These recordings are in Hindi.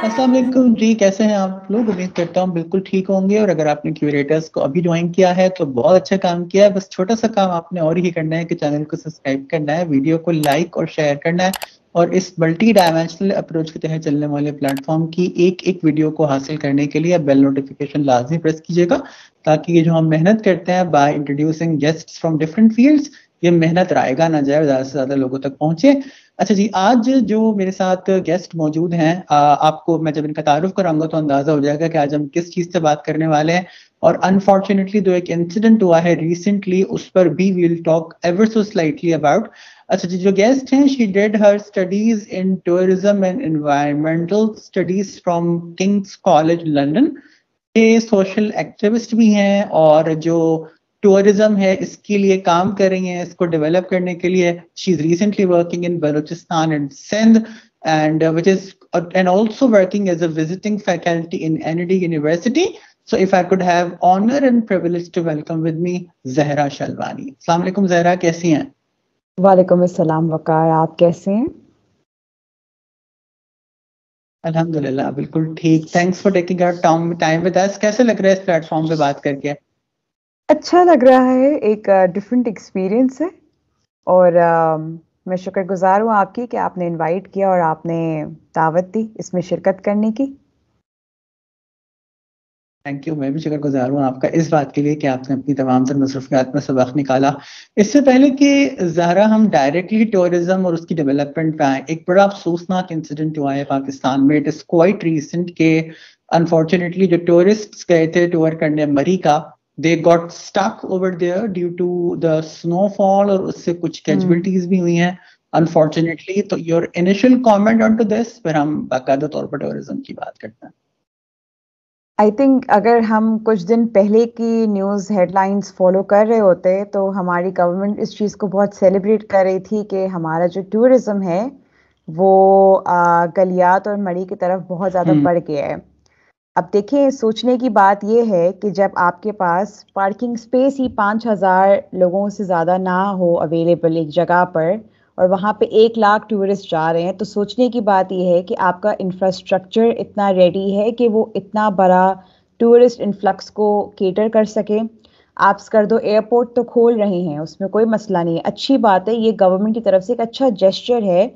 अस्सलाम वालेकुम जी, कैसे हैं आप लोग? उम्मीद करता हूँ बिल्कुल ठीक होंगे। और अगर आपने क्यूरेटर्स को अभी ज्वाइन किया है तो बहुत अच्छा काम किया है। बस छोटा सा काम आपने और ही करना है कि चैनल को सब्सक्राइब करना है, वीडियो को लाइक और शेयर करना है, और इस मल्टी डायमेंशनल अप्रोच के तहत चलने वाले प्लेटफॉर्म की एक एक वीडियो को हासिल करने के लिए बेल नोटिफिकेशन लाजमी प्रेस कीजिएगा, ताकि ये जो हम मेहनत करते हैं by introducing guests from different fields, ये मेहनत रायगा ना जाए, ज्यादा से ज्यादा लोगों तक पहुंचे। अच्छा जी, आज जो मेरे साथ गेस्ट मौजूद हैं, आपको मैं जब इनका तारुफ कराऊंगा तो अंदाजा हो जाएगा कि आज हम किस चीज से बात करने वाले हैं। और अनफॉर्चुनेटली जो एक इंसिडेंट हुआ है रिसेंटली, उस पर भी we'll talk ever so slightly about. अच्छा जी, जो गेस्ट हैं, she did her studies in tourism and environmental studies from King's College London. ये सोशल एक्टिविस्ट भी हैं, और जो टूरिज्म है इसके लिए काम कर रही हैं, इसको डेवलप करने के लिए। She is recently working in Balochistan and Sindh, and which is and also working as a visiting faculty in NED University. So if I could have honor and privilege to welcome with me Zahra Shalwani. Assalamu alaikum Zahra, कैसी हैं? वालेकुम अस्सलाम वकार, आप कैसे हैं? अल्हम्दुलिल्लाह बिल्कुल ठीक। Thanks for taking our time with us. कैसे लग रहा है इस प्लेटफॉर्म पे बात करके? अच्छा लग रहा है, एक डिफरेंट एक्सपीरियंस है। और मैं शुक्रगुजार हूँ आपकी कि आपने इनवाइट किया और आपने दावत दी इसमें शिरकत करने की। Thank you. मैं भी शुक्रगुजार हूँ आपका इस बात के लिए कि आपने अपनी तमाम तर मसरूफियात में से वक्त निकाला। इससे पहले कि ज़हरा हम डायरेक्टली टूरिज्म और उसकी डेवलपमेंट पे आए, एक बड़ा अफसोसनाक इंसिडेंट हुआ है पाकिस्तान में। इट इज क्वाइट रीसेंट के अनफॉर्चुनेटली जो टूरिस्ट्स गए थे टूर करने मरी का, they got stuck over there due to the snowfall, और उससे कुछ कैजुअलिटीज भी हुई हैं अनफॉर्चुनेटली। तो your initial comment on to this, फिर हम बाकायदा तौर पर टूरिज्म की बात करते हैं। आई थिंक अगर हम कुछ दिन पहले की न्यूज़ हेडलाइंस फॉलो कर रहे होते तो हमारी गवर्नमेंट इस चीज़ को बहुत सेलिब्रेट कर रही थी कि हमारा जो टूरिज़्म है वो गलियात और मरी की तरफ बहुत ज़्यादा बढ़ गया है। अब देखिए, सोचने की बात यह है कि जब आपके पास पार्किंग स्पेस ही 5,000 लोगों से ज़्यादा ना हो अवेलेबल एक जगह पर, और वहाँ पे 1 लाख टूरिस्ट जा रहे हैं, तो सोचने की बात यह है कि आपका इंफ्रास्ट्रक्चर इतना रेडी है कि वो इतना बड़ा टूरिस्ट इन्फ्लक्स को केटर कर सके। आप कर दो, एयरपोर्ट तो खोल रहे हैं, उसमें कोई मसला नहीं है, अच्छी बात है, ये गवर्नमेंट की तरफ से एक अच्छा जेस्चर है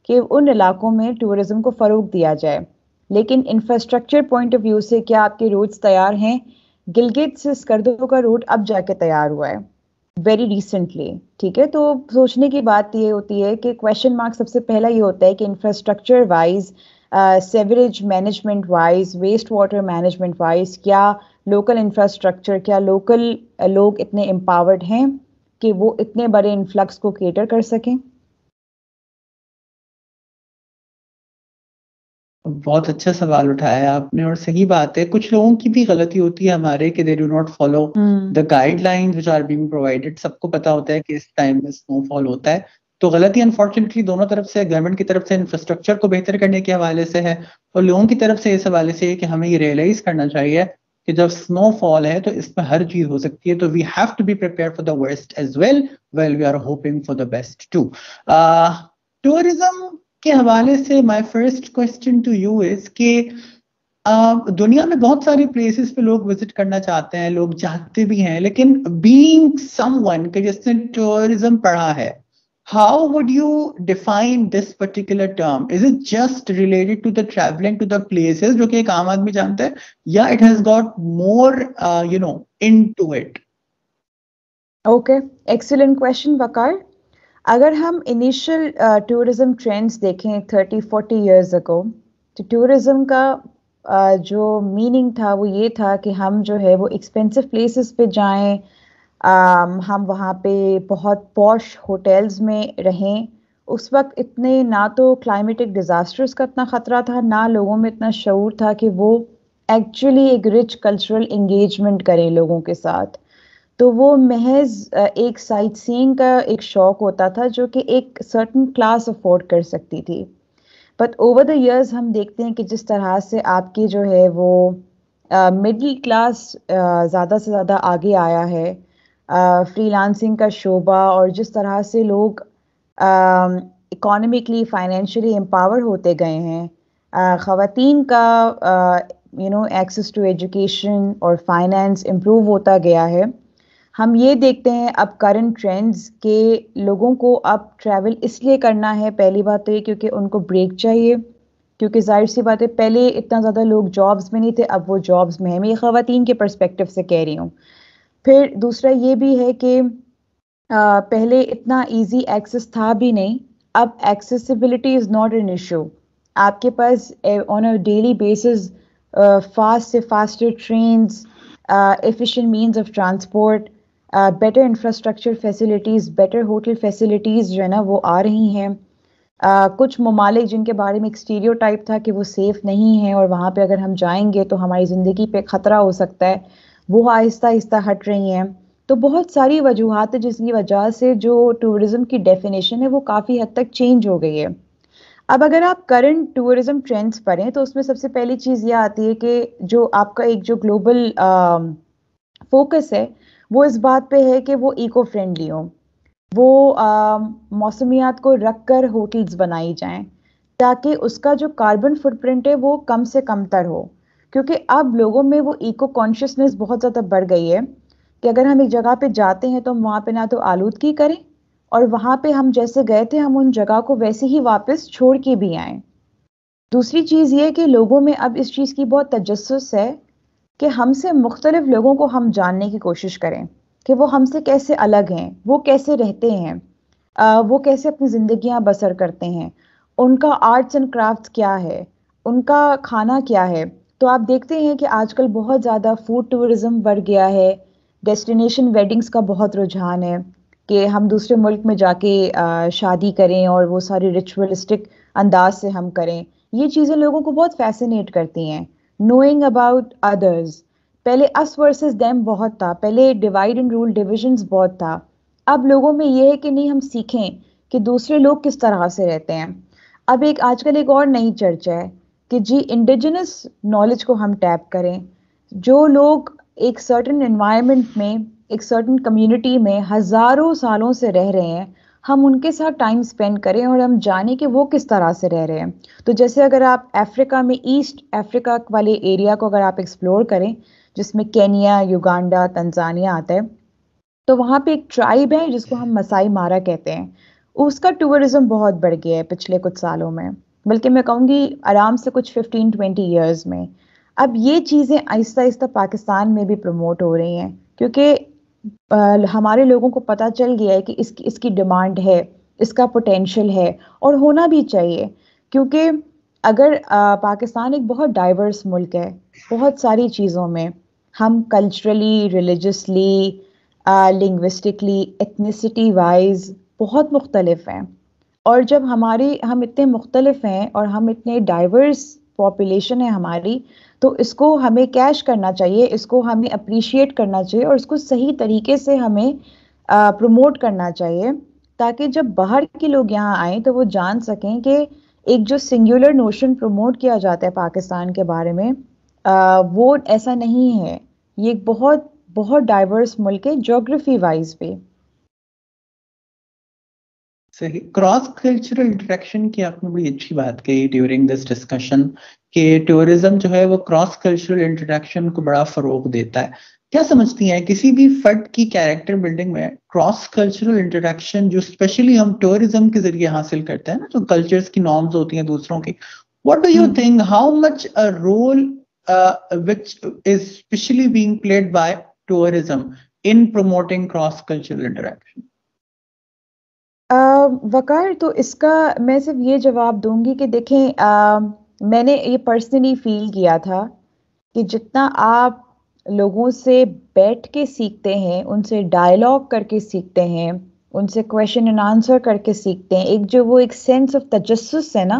कि उन इलाकों में टूरिज़्म को फ़रोग दिया जाए। लेकिन इंफ्रास्ट्रक्चर पॉइंट ऑफ व्यू से क्या आपके रोड्स तैयार हैं? गिलगित से स्कर्दो का रोड अब जाके तैयार हुआ है, वेरी रिसेंटली। ठीक है, तो सोचने की बात ये होती है कि क्वेश्चन मार्क सबसे पहला ये होता है कि infrastructure wise, sewerage management wise, waste water management wise, क्या लोकल इंफ्रास्ट्रक्चर, क्या लोकल लोग इतने एम्पावर्ड हैं कि वो इतने बड़े इन्फ्लक्स को केटर कर सकें? बहुत अच्छा सवाल उठाया आपने, और सही बात है। कुछ लोगों की भी गलती होती है हमारे कि they do not follow the guidelines which are being provided. सबको पता होता है कि इस टाइम में स्नोफॉल होता है, तो गलती अनफॉर्चुनेटली दोनों तरफ से, गवर्नमेंट की तरफ से इंफ्रास्ट्रक्चर को बेहतर करने के हवाले से है, और लोगों की तरफ से इस हवाले से है कि हमें ये रियलाइज करना चाहिए कि जब स्नोफॉल है तो इसमें हर चीज हो सकती है। तो we have to be prepare for the worst as well, well we are hoping for the best too. Tourism के हवाले से my first question to you is कि दुनिया में बहुत सारी प्लेसेस पे लोग विजिट करना चाहते हैं, लोग चाहते भी हैं, लेकिन बीइंग समवन के जिसने टूरिज्म पढ़ा है, how would you define this particular term? Is it just related to the travelling to the places जो कि एक आम आदमी जानता है, या it has got more into it? Okay, excellent question Waqar. अगर हम इनिशियल टूरिज्म ट्रेंड्स देखें 30-40 इयर्स अगो, तो टूरिज्म का जो मीनिंग था वो ये था कि हम जो है वो एक्सपेंसिव प्लेसेस पे जाएं, हम वहाँ पे बहुत पॉश होटल्स में रहें। उस वक्त इतने ना तो क्लाइमेटिक डिज़ास्टर्स का इतना ख़तरा था, ना लोगों में इतना शऊर था कि वो एक्चुअली एक रिच कल्चरल इंगेजमेंट करें लोगों के साथ। तो वो महज एक साइट सीइंग का एक शौक होता था जो कि एक सर्टेन क्लास अफोर्ड कर सकती थी। बट ओवर द इयर्स हम देखते हैं कि जिस तरह से आपकी जो है वो मिडिल क्लास ज़्यादा से ज़्यादा आगे आया है, फ्रीलांसिंग का शोबा, और जिस तरह से लोग इकोनॉमिकली फाइनेंशियली एम्पावर होते गए हैं, ख़वातीन का एक्सेस टू एजुकेशन और फाइनेंस इम्प्रूव होता गया है। हम ये देखते हैं अब करंट ट्रेंड्स के लोगों को अब ट्रैवल इसलिए करना है, पहली बात तो ये क्योंकि उनको ब्रेक चाहिए, क्योंकि जाहिर सी बात है पहले इतना ज़्यादा लोग जॉब्स में नहीं थे, अब वो जॉब्स में है। मैं ये ख़वातीन के पर्सपेक्टिव से कह रही हूँ। फिर दूसरा ये भी है कि पहले इतना इजी एक्सेस था भी नहीं, अब accessibility is not an issue. आपके पास on a daily basis fast से faster trains, efficient means of transport, better infrastructure facilities, better hotel facilities जो है ना वो आ रही हैं। कुछ ममालिक जिनके बारे में एक स्टीरियोटाइप था कि वो सेफ़ नहीं है और वहाँ पे अगर हम जाएंगे तो हमारी ज़िंदगी पे ख़तरा हो सकता है, वो आहिस्ता आहिस्ता हट रही हैं। तो बहुत सारी वजूहात है जिसकी वजह से जो टूरिज़्म की डेफिनेशन है वो काफ़ी हद तक चेंज हो गई है। अब अगर आप करंट टूरिज़्म ट्रेंड्स पढ़ें तो उसमें सबसे पहली चीज़ ये आती है कि जो आपका एक जो ग्लोबल फोकस है वो इस बात पे है कि वो इको फ्रेंडली हो, वो मौसमियात को रख कर होटल्स बनाई जाएं ताकि उसका जो कार्बन फुटप्रिंट है वो कम से कम तर हो। क्योंकि अब लोगों में वो इको कॉन्शियसनेस बहुत ज़्यादा बढ़ गई है कि अगर हम एक जगह पे जाते हैं तो हम वहाँ पे ना तो आलूदगी करें और वहाँ पे हम जैसे गए थे हम उन जगह को वैसे ही वापस छोड़ के भी आएँ। दूसरी चीज़ ये कि लोगों में अब इस चीज़ की बहुत तजस्सुस है कि हमसे मुख्तलिफ लोगों को हम जानने की कोशिश करें कि वो हमसे कैसे अलग हैं, वो कैसे रहते हैं, वो कैसे अपनी ज़िंदगियां बसर करते हैं, उनका आर्ट्स एंड क्राफ्ट्स क्या है, उनका खाना क्या है। तो आप देखते हैं कि आजकल बहुत ज़्यादा फूड टूरिज़्म बढ़ गया है, डेस्टिनेशन वेडिंग्स का बहुत रुझान है कि हम दूसरे मुल्क में जाके शादी करें और वो सारी रिचुअलिस्टिक अंदाज से हम करें। ये चीज़ें लोगों को बहुत फैसिनेट करती हैं। नोइंग अबाउट अदर्स, पहले अस वर्सेस देम बहुत था, पहले डिवाइड एंड रूल डिविजन्स बहुत था। अब लोगों में ये है कि नहीं हम सीखें कि दूसरे लोग किस तरह से रहते हैं। अब एक आजकल एक और नई चर्चा है कि जी इंडिजिनस नॉलेज को हम टैप करें। जो लोग एक सर्टेन एनवायरनमेंट में, एक सर्टेन कम्युनिटी में हजारों सालों से रह रहे हैं, हम उनके साथ टाइम स्पेंड करें और हम जाने कि वो किस तरह से रह रहे हैं। तो जैसे अगर आप अफ्रीका में, ईस्ट अफ्रीका वाले एरिया को अगर आप एक्सप्लोर करें जिसमें केनिया, युगांडा, तंजानिया आता है, तो वहाँ पे एक ट्राइब है जिसको हम मसाई मारा कहते हैं। उसका टूरिज्म बहुत बढ़ गया है पिछले कुछ सालों में, बल्कि मैं कहूँगी आराम से कुछ 15-20 ईयर्स में। अब ये चीज़ें आहिस्ता आहिस्ता पाकिस्तान में भी प्रमोट हो रही हैं क्योंकि हमारे लोगों को पता चल गया है कि इसकी इसकी डिमांड है, इसका पोटेंशियल है और होना भी चाहिए। क्योंकि अगर पाकिस्तान एक बहुत डाइवर्स मुल्क है बहुत सारी चीज़ों में, हम culturally, religiously, linguistically, ethnicity wise बहुत मुख्तलिफ हैं। और जब हम इतने मुख्तलिफ हैं और हम इतने डाइवर्स पॉपुलेशन है हमारी, तो इसको हमें कैश करना चाहिए, इसको हमें अप्रिशिएट करना चाहिए और इसको सही तरीके से हमें प्रमोट करना चाहिए ताकि जब बाहर के लोग यहाँ आए तो वो जान सकें कि एक जो सिंगुलर नोशन प्रमोट किया जाता है पाकिस्तान के बारे में, वो ऐसा नहीं है। ये एक बहुत बहुत डाइवर्स मुल्क है ज्योग्राफी वाइज भी। सही। क्रॉस कल्चरल इंटरेक्शन की आपने बड़ी अच्छी बात कही ड्यूरिंग दिस डिस्कशन कि टूरिज्म जो है वो क्रॉस कल्चरल इंटरेक्शन को बड़ा फरोग देता है। क्या समझती हैं किसी भी फर्द की कैरेक्टर बिल्डिंग में क्रॉस कल्चरल इंटरेक्शन जो स्पेशली हम टूरिज्म के जरिए हासिल करते हैं ना, जो कल्चर्स की नॉर्म्स होती हैं दूसरों की, what do you think how much a role which is specially being played by tourism in promoting cross cultural interaction? वकार, तो इसका मैं सिर्फ ये जवाब दूंगी कि देखें, मैंने ये पर्सनली फील किया था कि जितना आप लोगों से बैठ के सीखते हैं, उनसे डायलॉग करके सीखते हैं, उनसे क्वेश्चन एंड आंसर करके सीखते हैं, एक जो वो एक सेंस ऑफ तजस्सुस है ना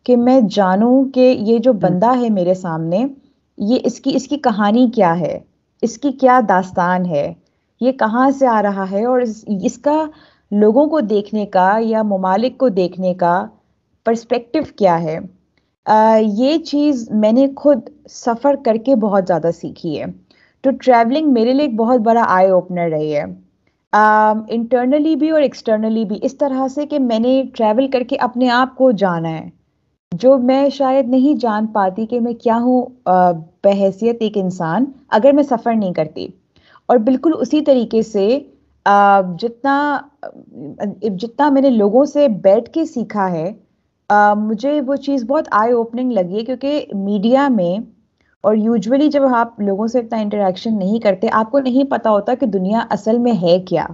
कि मैं जानूं कि ये जो बंदा है मेरे सामने, ये इसकी इसकी कहानी क्या है, इसकी क्या दास्तान है, ये कहाँ से आ रहा है और इसका लोगों को देखने का या ममालिक को देखने का पर्सपेक्टिव क्या है। ये चीज़ मैंने खुद सफ़र करके बहुत ज़्यादा सीखी है। तो ट्रैवलिंग मेरे लिए एक बहुत बड़ा आई ओपनर रही है, इंटरनली भी और एक्सटर्नली भी, इस तरह से कि मैंने ट्रैवल करके अपने आप को जाना है। जो मैं शायद नहीं जान पाती कि मैं क्या हूँ बहैसियत एक इंसान, अगर मैं सफ़र नहीं करती। और बिल्कुल उसी तरीके से जितना जितना मैंने लोगों से बैठ के सीखा है, मुझे वो चीज़ बहुत आई ओपनिंग लगी है, क्योंकि मीडिया में और यूजुअली जब आप लोगों से इतना इंटरेक्शन नहीं करते, आपको नहीं पता होता कि दुनिया असल में है क्या।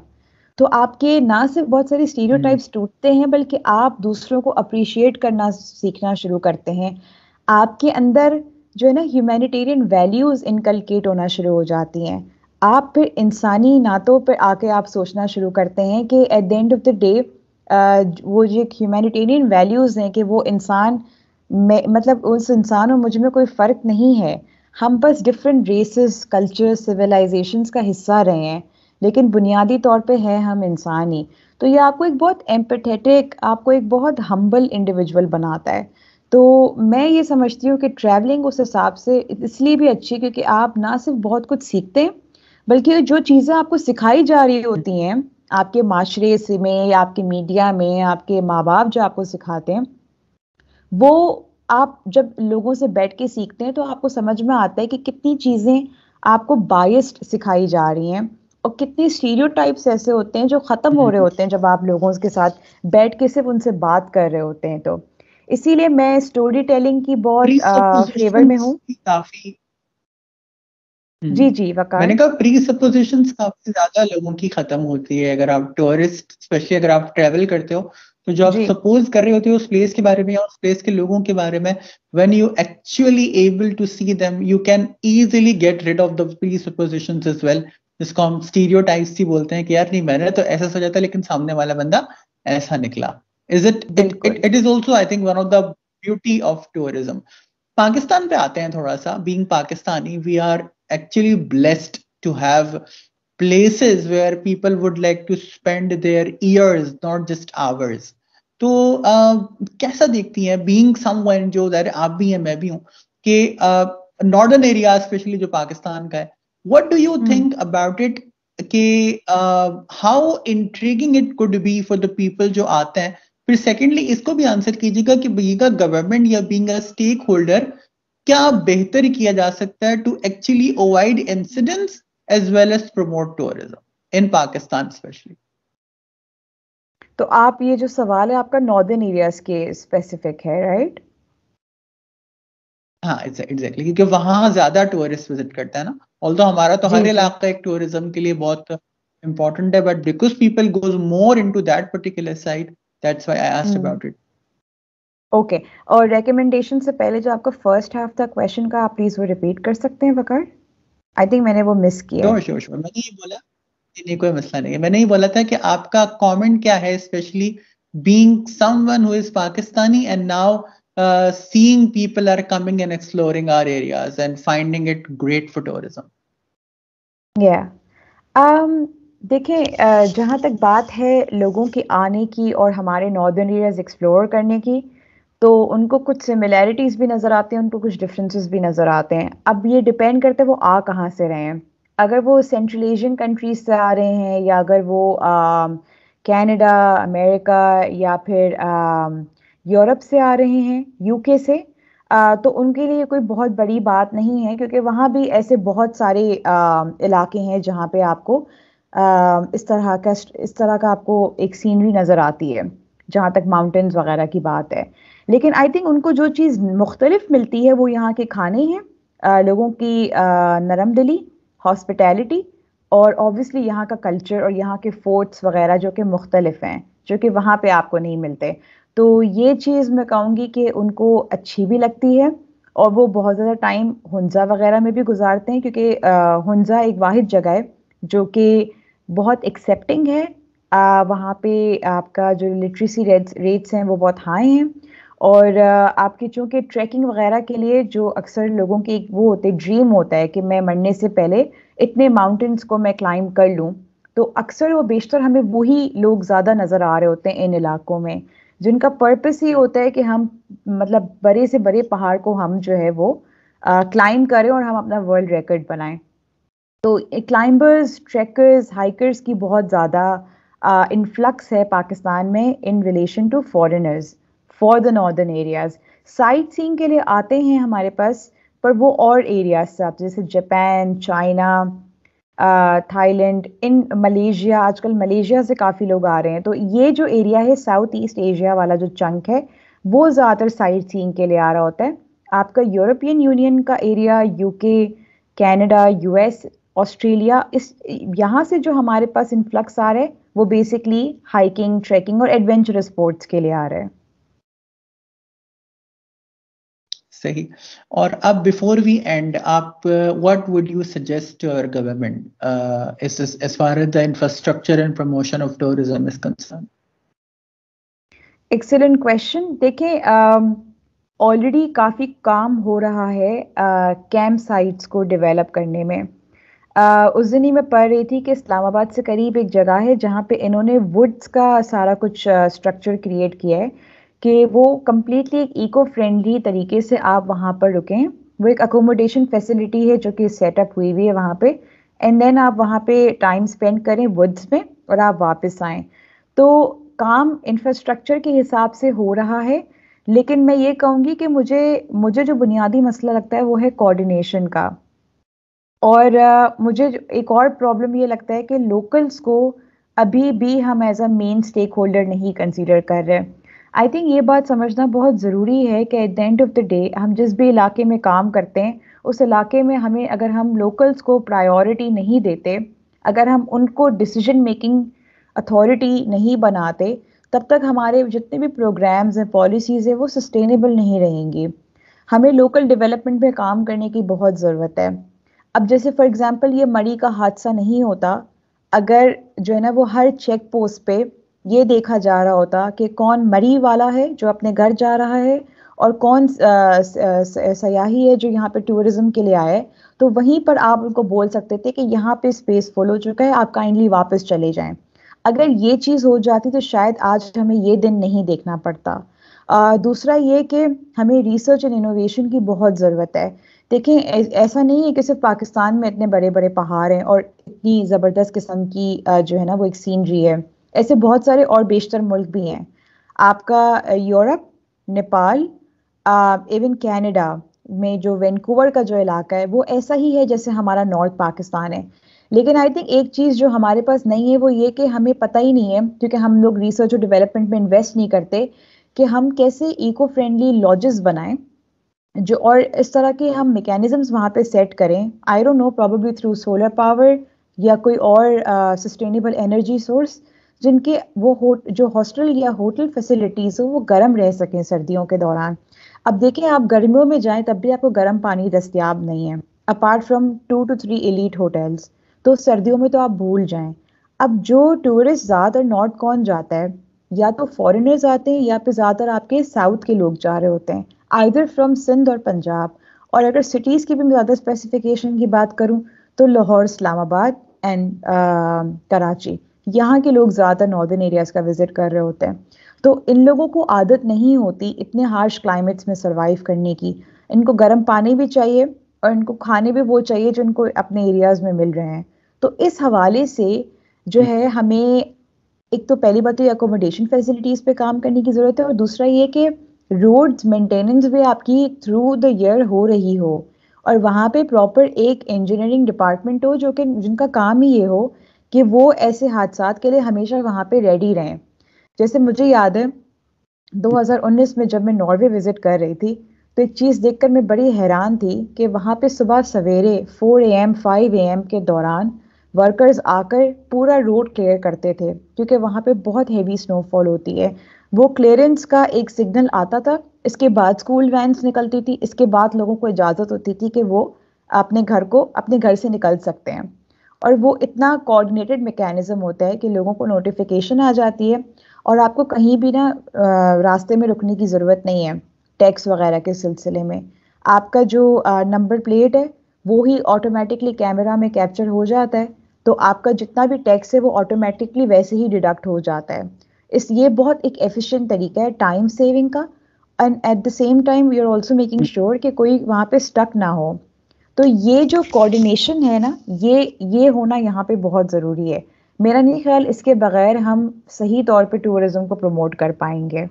तो आपके ना सिर्फ बहुत सारे हम्म। स्टीरियोटाइप्स टूटते हैं, बल्कि आप दूसरों को अप्रिशिएट करना सीखना शुरू करते हैं। आपके अंदर जो है ना ह्यूमैनिटेरियन वैल्यूज इनकलकेट होना शुरू हो जाती हैं। आप फिर इंसानी नातों पर आके आप सोचना शुरू करते हैं कि at the end of the day वो जो एक ह्यूमैनिटेरियन वैल्यूज हैं कि वो इंसान में, मतलब उस इंसान और मुझ में कोई फ़र्क नहीं है। हम बस डिफरेंट रेसेस, कल्चर्स, सिविलाइजेशंस का हिस्सा रहे हैं, लेकिन बुनियादी तौर पे है हम इंसान ही। तो ये आपको एक बहुत एम्पैथेटिक, आपको एक बहुत हम्बल इंडिविजुअल बनाता है। तो मैं ये समझती हूँ कि ट्रैवलिंग उस हिसाब से इसलिए भी अच्छी है, क्योंकि आप ना सिर्फ बहुत कुछ सीखते हैं, बल्कि जो चीज़ें आपको सिखाई जा रही होती हैं आपके माशरे से में, या आपके मीडिया में, आपके माँ बाप जो आपको सिखाते हैं, वो आप जब लोगों से बैठ के सीखते हैं तो आपको समझ में आता है कि कितनी चीज़ें आपको बायस्ड सिखाई जा रही हैं, और कितने स्टीरियोटाइप्स ऐसे होते हैं जो ख़त्म हो रहे हम्म। होते हैं जब आप लोगों के साथ बैठ के सिर्फ उनसे बात कर रहे होते हैं। तो इसीलिए मैं स्टोरी टेलिंग की बहुत प्री फेवर में सपोजिशंस हूँ। भी काफी। जी जी मैंने वकार। कहा प्री सपोजिशंस काफी ज्यादा लोगों की खत्म होती है अगर आप टूरिस्ट, स्पेशली अगर आप ट्रेवल करते हो, तो जो आप जी सपोज कर रहे होते हो उस प्लेस के बारे में या उस प्लेस के लोगों के बारे में, when you actually able to see them you can easily get rid of the presuppositions as well, जिसको हम स्टीरियोटाइप्स ही बोलते हैं कि यार नहीं मैंने तो ऐसा सोचा था लेकिन सामने वाला बंदा ऐसा निकला। इज इट इट इट बिल्कुल। It is also I think one of the beauty of tourism. Pakistan पे आते हैं थोड़ा सा, being Pakistani we are actually blessed to have places where people would like to spend their years, not just hours. तो कैसा देखती हैं बीइंग समवन जो उधर आप भी हैं मैं भी हूं कि नॉर्दर्न एरिया स्पेशली जो पाकिस्तान का है, what do you hmm. Think about it कि how intriguing it could be for the people जो आते हैं? फिर सेकेंडली इसको भी आंसर कीजिएगा कि बीइंग अ गवर्नमेंट या बीइंग अ स्टेक होल्डर क्या बेहतर किया जा सकता है to actually avoid incidents as well as promote tourism in Pakistan specially? तो आप, ये जो सवाल है आपका नॉर्दर्न एरियाज के स्पेसिफिक है, राइट? हाँ एग्जैक्टली, क्योंकि वहां ज्यादा टूरिस्ट विजिट करता है ना। ऑल्दो हमारा तो जी हर जी। इलाका एक टूरिज्म के लिए बहुत इंपॉर्टेंट है, but because people goes more into that particular side, that's why I asked hmm. About it. Okay. और रेकमेंडेशन से पहले जो आपका फर्स्ट हाफ था क्वेश्चन का, आप प्लीज वो रिपीट कर सकते हैं वकार? आई थिंक मैंने वो मिस किया है। श्योर श्योर श्योर, मैंने ये बोला कि नहीं कोई मसला नहीं है, मैंने ये बोला था कि आपका कमेंट क्या है specially being someone who is Pakistani and now seeing people are coming and exploring our areas and finding it great for tourism. या देखें, जहाँ तक बात है लोगों की आने की और हमारे नॉर्दर्न एरियाज एक्सप्लोर करने की, तो उनको कुछ सिमिलैरिटीज़ भी नज़र आते हैं, उनको कुछ डिफरेंसेस भी नज़र आते हैं। अब ये डिपेंड करता है वो आ कहाँ से रहे हैं। अगर वो सेंट्रल एशियन कंट्रीज से आ रहे हैं, या अगर वो कनाडा, अमेरिका, या फिर यूरोप से आ रहे हैं, यूके से, तो उनके लिए कोई बहुत बड़ी बात नहीं है, क्योंकि वहाँ भी ऐसे बहुत सारे इलाके हैं जहाँ पे आपको इस तरह का आपको एक सीनरी नज़र आती है, जहाँ तक माउंटेन्स वगैरह की बात है। लेकिन आई थिंक उनको जो चीज़ मुख्तलिफ मिलती है वो यहाँ के खाने हैं, लोगों की नरम दिली, हॉस्पिटैलिटी, और ऑब्वियसली यहाँ का कल्चर और यहाँ के फोर्ट्स वगैरह जो कि मुख्तलिफ हैं, जो कि वहाँ पे आपको नहीं मिलते। तो ये चीज़ मैं कहूँगी कि उनको अच्छी भी लगती है, और वो बहुत ज़्यादा टाइम हुंज़ा वगैरह में भी गुजारते हैं, क्योंकि हुंज़ा एक वाहिद जगह है जो कि बहुत एक्सेप्टिंग है। वहाँ पे आपका जो लिटरेसी रेट्स हैं वो बहुत हाई हैं, और आपकी चूँकि ट्रैकिंग वगैरह के लिए जो अक्सर लोगों की एक वो होते ड्रीम होता है कि मैं मरने से पहले इतने माउंटेन्स को मैं क्लाइंब कर लूँ, तो अक्सर वो बेशतर हमें वही लोग ज़्यादा नज़र आ रहे होते हैं इन इलाकों में, जिनका पर्पस ही होता है कि हम, मतलब बड़े से बड़े पहाड़ को हम जो है वो क्लाइंब करें और हम अपना वर्ल्ड रिकॉर्ड बनाएं। तो क्लाइंबर्स, ट्रैकर्स, हाइकर्स की बहुत ज़्यादा इन्फ्लक्स है पाकिस्तान में in relation to foreigners for the northern areas. Sightseeing के लिए आते हैं हमारे पास, पर वो और एरियाज से आते हैं, जैसे Japan, China, Thailand, in Malaysia, आजकल मलेशिया से काफ़ी लोग आ रहे हैं। तो ये जो एरिया है साउथ ईस्ट एशिया वाला जो चंक है, वो ज़्यादातर साइट सीइंग के लिए आ रहा होता है। आपका यूरोपियन यूनियन का area, UK, Canada, US, Australia, इस यहाँ से जो हमारे पास इन्फ्लक्स आ रहे हैं वो बेसिकली हाइकिंग, ट्रैकिंग और एडवेंचरस स्पोर्ट्स के लिए आ रहे हैं। सही। और अब बिफोर वी एंड, आप what would you suggest your government as far as the infrastructure and promotion of tourism is concern? Excellent question. देखिए, ऑलरेडी काफ़ी काम हो रहा है कैंप साइट्स को डेवलप करने में। उस दिन ही मैं पढ़ रही थी कि इस्लामाबाद से करीब एक जगह है जहाँ पे इन्होंने वुड्स का सारा कुछ स्ट्रक्चर क्रिएट किया है कि वो कम्प्लीटली एक इको फ्रेंडली तरीके से आप वहाँ पर रुकें। वो एक अकोमोडेशन फैसिलिटी है जो कि सेटअप हुई हुई है वहाँ पे, एंड देन आप वहाँ पे टाइम स्पेंड करें वुड्स में और आप वापस आएँ। तो काम इंफ्रास्ट्रक्चर के हिसाब से हो रहा है, लेकिन मैं ये कहूँगी कि मुझे मुझे जो बुनियादी मसला लगता है वो है कोऑर्डिनेशन का। और मुझे एक और प्रॉब्लम ये लगता है कि लोकल्स को अभी भी हम as a main stakeholder नहीं कंसीडर कर रहे। आई थिंक ये बात समझना बहुत ज़रूरी है कि at the end of the day हम जिस भी इलाके में काम करते हैं उस इलाके में हमें, अगर हम लोकल्स को प्रायोरिटी नहीं देते, अगर हम उनको डिसीजन मेकिंग अथॉरिटी नहीं बनाते, तब तक हमारे जितने भी प्रोग्राम्स हैं, पॉलिसीज़ हैं, वो सस्टेनेबल नहीं रहेंगी। हमें लोकल डेवलपमेंट पे काम करने की बहुत ज़रूरत है। अब जैसे फॉर एग्जांपल ये मरी का हादसा नहीं होता अगर जो है ना वो हर चेक पोस्ट पे ये देखा जा रहा होता कि कौन मरी वाला है जो अपने घर जा रहा है और कौन सयाही है जो यहाँ पे टूरिज्म के लिए आया है। तो वहीं पर आप उनको बोल सकते थे कि यहाँ पे स्पेस फुल हो चुका है, आप काइंडली वापस चले जाएं। अगर ये चीज़ हो जाती तो शायद आज हमें ये दिन नहीं देखना पड़ता। दूसरा ये कि हमें रिसर्च एंड इनोवेशन की बहुत ज़रूरत है। देखें, ऐसा नहीं है कि सिर्फ पाकिस्तान में इतने बड़े बड़े पहाड़ हैं और इतनी ज़बरदस्त किस्म की जो है ना वो एक सीनरी है। ऐसे बहुत सारे और बेशतर मुल्क भी हैं। आपका यूरोप, नेपाल, इवन कनाडा में जो वैंकूवर का जो इलाका है वो ऐसा ही है जैसे हमारा नॉर्थ पाकिस्तान है। लेकिन आई थिंक एक चीज़ जो हमारे पास नहीं है वो ये कि हमें पता ही नहीं है, क्योंकि हम लोग रिसर्च और डेवलपमेंट में इन्वेस्ट नहीं करते, कि हम कैसे इको फ्रेंडली लॉजेस बनाएं जो, और इस तरह के हम मैकेनिज्म्स वहाँ पे सेट करें। I don't know, probably through solar power या कोई और सस्टेनेबल एनर्जी सोर्स, जिनके वो जो हॉस्टल या होटल फैसिलिटीज़ हो वो गर्म रह सकें सर्दियों के दौरान। अब देखें, आप गर्मियों में जाएं तब भी आपको गर्म पानी दस्तियाब नहीं है apart from 2 to 3 elite hotels. तो सर्दियों में तो आप भूल जाएं। अब जो टूरिस्ट ज़्यादातर नॉर्थ कौन जाता है, या तो फॉरेनर्स आते हैं या फिर ज़्यादातर आपके साउथ के लोग जा रहे होते हैं, आइदर फ्रॉम सिंध और पंजाब। और अगर सिटीज़ की भी मैं ज़्यादा स्पेसिफिकेशन की बात करूं तो लाहौर, इस्लामाबाद एंड कराची, यहाँ के लोग ज़्यादा नॉर्दर्न एरियाज़ का विजिट कर रहे होते हैं। तो इन लोगों को आदत नहीं होती इतने हार्श क्लाइमेट्स में सरवाइव करने की। इनको गर्म पानी भी चाहिए और इनको खाने भी वो चाहिए जो इनको अपने एरियाज़ में मिल रहे हैं। तो इस हवाले से जो है हमें, एक तो पहली बात तो ये अकोमोडेशन फैसिलिटीज़ पे काम करने की ज़रूरत है, और दूसरा ये कि रोड्स मेंटेनेंस भी आपकी थ्रू द ईयर हो रही हो, और वहाँ पे प्रॉपर एक इंजीनियरिंग डिपार्टमेंट हो जो कि जिनका काम ही ये हो कि वो ऐसे हादसात के लिए हमेशा वहाँ पे रेडी रहें। जैसे मुझे याद है 2019 में जब मैं नॉर्वे विजिट कर रही थी, तो एक चीज़ देखकर मैं बड़ी हैरान थी कि वहाँ पे सुबह सवेरे 4 AM 5 AM के दौरान वर्कर्स आकर पूरा रोड क्लियर करते थे, क्योंकि वहाँ पे बहुत हैवी स्नोफॉल होती है। वो क्लियरेंस का एक सिग्नल आता था, इसके बाद स्कूल वैन्स निकलती थी, इसके बाद लोगों को इजाज़त होती थी कि वो अपने घर से निकल सकते हैं। और वो इतना कोऑर्डिनेटेड मैकेनिज्म होता है कि लोगों को नोटिफिकेशन आ जाती है और आपको कहीं भी ना रास्ते में रुकने की ज़रूरत नहीं है। टैक्स वगैरह के सिलसिले में आपका जो नंबर प्लेट है वो ही ऑटोमेटिकली कैमरा में कैप्चर हो जाता है, तो आपका जितना भी टैक्स है वो ऑटोमेटिकली वैसे ही डिडक्ट हो जाता है। ये बहुत एक एफिशिएंट तरीका है टाइम सेविंग का, and at the same time we are also making sure कि कोई वहाँ पे स्टक ना हो। तो ये जो कोऑर्डिनेशन है ना, ये होना यहाँ पे बहुत ज़रूरी है। मेरा नहीं ख्याल इसके बगैर हम सही तौर पे टूरिज्म को प्रमोट कर पाएंगे।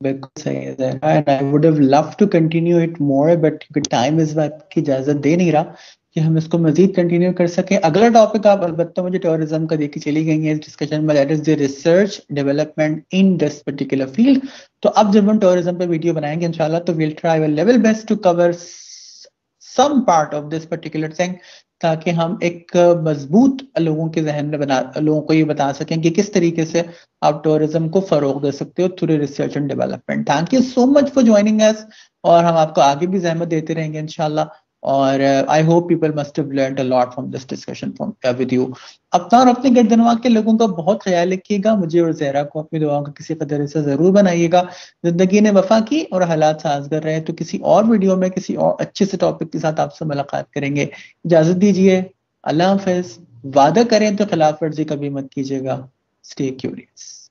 बिल्कुल सही है Zahra, and I would have love to continue it more, but क्योंकि टाइम इस बात की इजाजत दे नहीं रहा कि हम इसको मजीद कंटिन्यू कर सकें। अगला टॉपिक आप अलबत्ता मुझे टूरिज्म का देके चली गई है इस डिस्कशन में, that is the research development in this particular field. तो अब जब हम टूरिज्म पे वीडियो बनाएंगे इंशाल्लाह, तो will try our level best to cover some part of this particular thing, ताकि हम एक मजबूत लोगों के जहन में बना, लोगों को ये बता सकें कि किस तरीके से आप टूरिज्म को फरोग दे सकते हो through research and development. Thank you so much for joining us, और हम आपको आगे भी जहमत देते रहेंगे इंशाल्लाह। और I hope people must have learned a lot from this discussion from with you. अपना और अपने गर्दनवा के लोगों का बहुत ख्याल रखिएगा, मुझे और ज़हरा को अपनी दुआओं का किसी कदर से जरूर बनाइएगा। जिंदगी ने वफा की और हालात साजगर रहे, तो किसी और वीडियो में किसी और अच्छे से टॉपिक के साथ आपसे मुलाकात करेंगे। इजाजत दीजिए, अल्लाह हाफिज। वादा करें तो खिलाफ वर्जी कभी मत कीजिएगा। Stay curious.